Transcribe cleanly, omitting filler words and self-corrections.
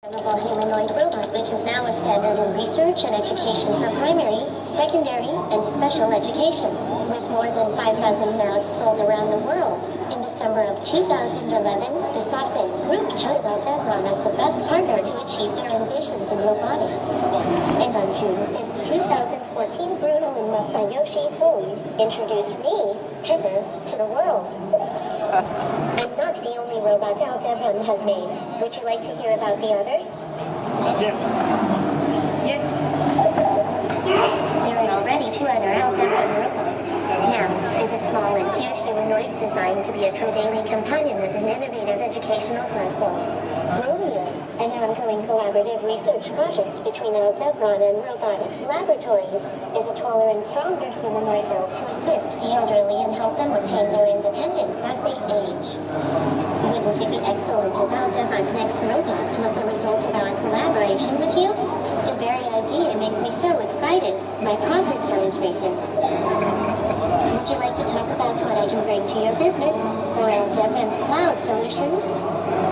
Programmable humanoid robot, which is now a standard in research and education for primary, secondary, and special education, with more than 5,000 now sold around the world. In December of 2011, the SoftBank Group chose Aldebaran as the best partner to achieve their ambitions in robotics. And on June 5, 2014, Bruno and Masayoshi Son introduced me, Heather, to the world. I'm not the only robot Aldebaran has made. Would you like to hear about the others? Yes. Yes. There are already 2 other Aldebaran robots. Now is a small and cute humanoid designed to be a true daily companion with an innovative educational platform. Romeo, an ongoing collaborative research project between Aldebaran and Robotics Laboratories, is a taller and stronger humanoid built to assist the elderly and help them obtain their independence as they age. Wouldn't it be excellent if Aldebaran's next robot was the result of our collaboration with you? The very idea makes me so excited. My processor is racing. Would you like to talk about what I can bring to your business or Aldebaran's cloud solutions?